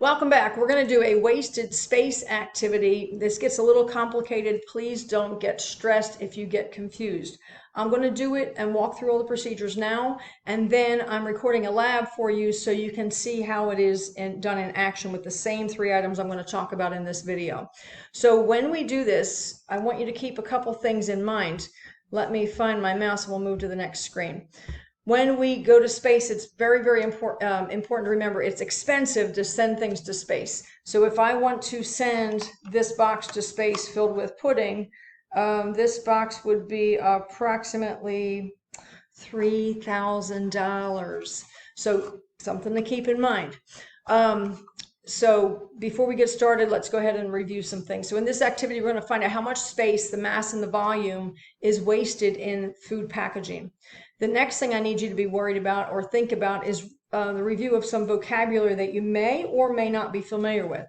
Welcome back. We're going to do a wasted space activity. This gets a little complicated. Please don't get stressed if you get confused. I'm going to do it and walk through all the procedures now, and then I'm recording a lab for you so you can see how it is done in action with the same 3 items I'm going to talk about in this video. So when we do this, I want you to keep a couple things in mind. Let me find my mouse and we'll move to the next screen. When we go to space, it's very important to remember it's expensive to send things to space. So if I want to send this box to space filled with pudding, this box would be approximately $3,000. So something to keep in mind. So before we get started, let's go ahead and review some things. So in this activity, we're going to find out how much space, the mass and the volume, is wasted in food packaging. The next thing I need you to be worried about or think about is the review of some vocabulary that you may or may not be familiar with.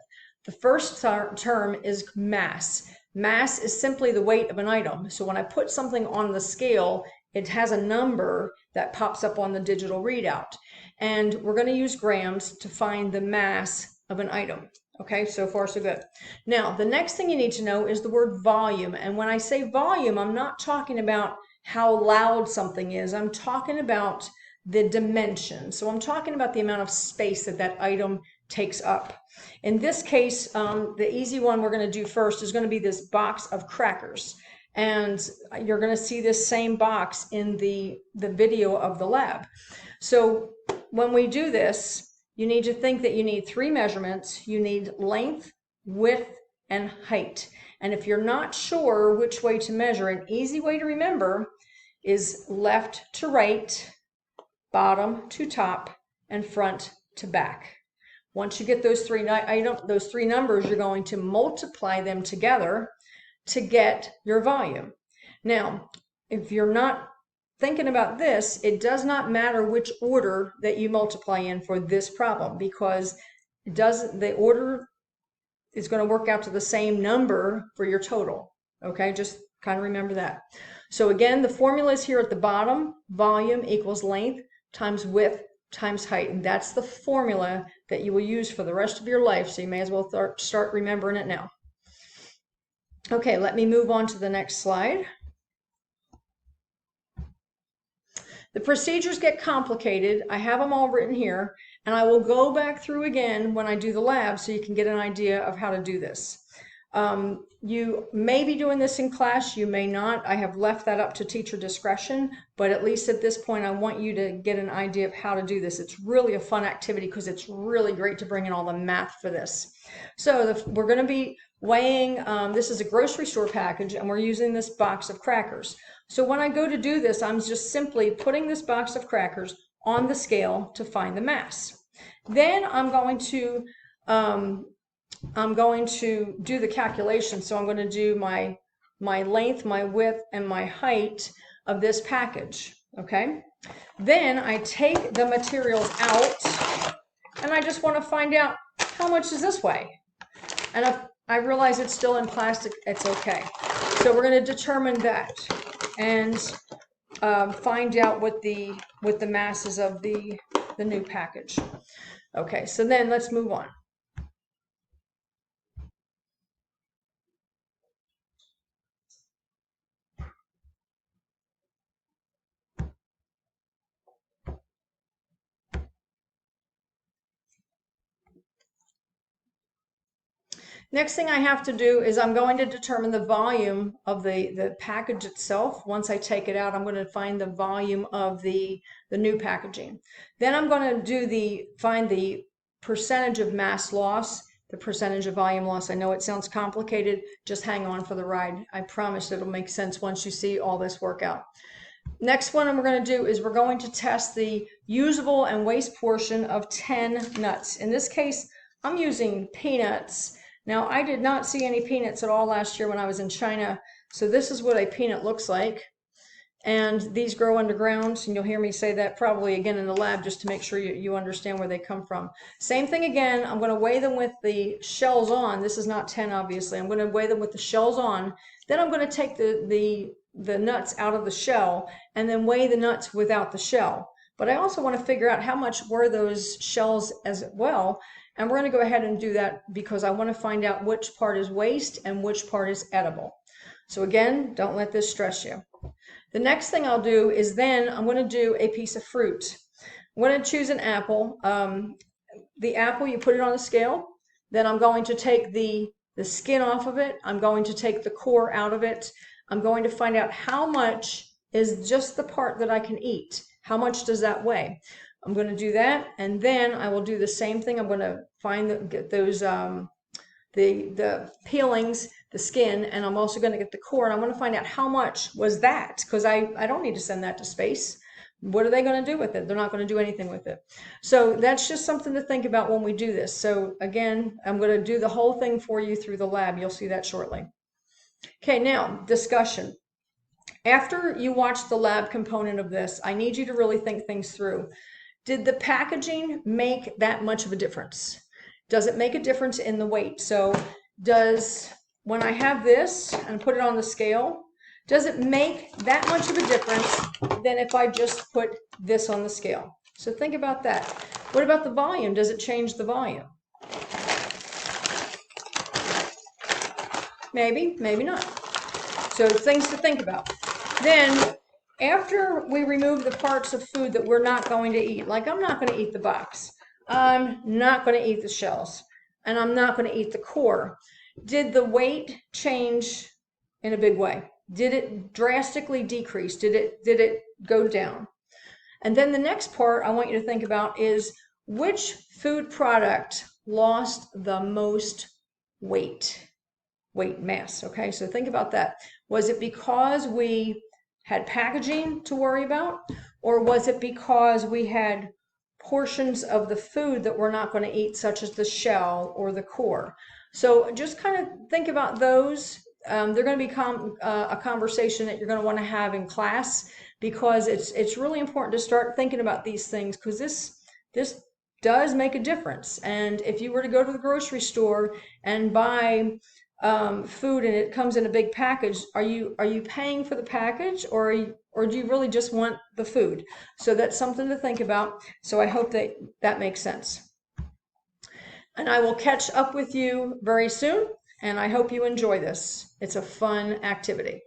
The first term is mass. Mass is simply the weight of an item. So when I put something on the scale, it has a number that pops up on the digital readout. And we're going to use grams to find the mass of an item. Okay, so far so good. Now, the next thing you need to know is the word volume. And when I say volume, I'm not talking about how loud something is. I'm talking about the dimension. So I'm talking about the amount of space that that item takes up. In this case, the easy one we're going to do first is going to be this box of crackers. And you're going to see this same box in the video of the lab. So when we do this, you need to think that you need 3 measurements. You need length, width, and height. And if you're not sure which way to measure, an easy way to remember is left to right, bottom to top, and front to back. Once you get those three numbers, you're going to multiply them together to get your volume. Now, if you're not thinking about this, it does not matter which order that you multiply in for this problem, because the order is going to work out to the same number for your total. Okay, just kind of remember that. So again, the formula is here at the bottom. Volume equals length times width times height. And that's the formula that you will use for the rest of your life. So you may as well start remembering it now. Okay, let me move on to the next slide. The procedures get complicated. I have them all written here, and I will go back through again when I do the lab so you can get an idea of how to do this. You may be doing this in class, you may not. I have left that up to teacher discretion, but at least at this point I want you to get an idea of how to do this. It's really a fun activity because it's really great to bring in all the math for this. So we're going to be weighing, this is a grocery store package, and we're using this box of crackers. So when I go to do this, I'm just simply putting this box of crackers on the scale to find the mass. Then I'm going to do the calculation. So I'm going to do my length, my width, and my height of this package. Okay. Then I take the materials out, and I just want to find out how much does this weigh. And if I realize it's still in plastic, it's okay. So we're going to determine that and find out what the mass is of the new package. Okay, so then let's move on. Next thing I have to do is I'm going to determine the volume of the package itself. Once I take it out, I'm going to find the volume of the new packaging. Then I'm going to find the percentage of mass loss, the percentage of volume loss. I know it sounds complicated. Just hang on for the ride. I promise it'll make sense once you see all this work out. Next one we're going to do is we're going to test the usable and waste portion of 10 nuts. In this case, I'm using peanuts. Now, I did not see any peanuts at all last year when I was in China, so this is what a peanut looks like. And these grow underground, and you'll hear me say that probably again in the lab just to make sure you understand where they come from. Same thing again, I'm going to weigh them with the shells on. This is not 10, obviously. I'm going to weigh them with the shells on. Then I'm going to take the nuts out of the shell and then weigh the nuts without the shell. But I also want to figure out how much were those shells as well. And we're going to go ahead and do that because I want to find out which part is waste and which part is edible. So again, don't let this stress you. The next thing I'll do is then I'm going to do a piece of fruit. I'm going to choose an apple. The apple, you put it on the scale. Then I'm going to take the skin off of it. I'm going to take the core out of it. I'm going to find out how much is just the part that I can eat. How much does that weigh? I'm going to do that, and then I will do the same thing. I'm going to get those the peelings, the skin, and I'm also going to get the core, and I'm going to find out how much was that, because I don't need to send that to space. What are they going to do with it? They're not going to do anything with it. So that's just something to think about when we do this. So again, I'm going to do the whole thing for you through the lab. You'll see that shortly. Okay, now discussion. After you watch the lab component of this, I need you to really think things through. Did the packaging make that much of a difference? Does it make a difference in the weight? So when I have this and put it on the scale, does it make that much of a difference than if I just put this on the scale? So think about that. What about the volume? Does it change the volume? Maybe, maybe not. So things to think about. Then after we remove the parts of food that we're not going to eat, like I'm not going to eat the box, I'm not going to eat the shells, and I'm not going to eat the core. Did the weight change in a big way? Did it drastically decrease? Did it go down? And then the next part I want you to think about is which food product lost the most weight mass. Okay, so think about that. Was it because we had packaging to worry about, or was it because we had portions of the food that we're not going to eat, such as the shell or the core? So just kind of think about those. They're going to become a conversation that you're going to want to have in class, because it's really important to start thinking about these things, because this does make a difference. And if you were to go to the grocery store and buy food and it comes in a big package, are you paying for the package, or do you really just want the food? So that's something to think about. So I hope that makes sense. And I will catch up with you very soon, and I hope you enjoy this. It's a fun activity.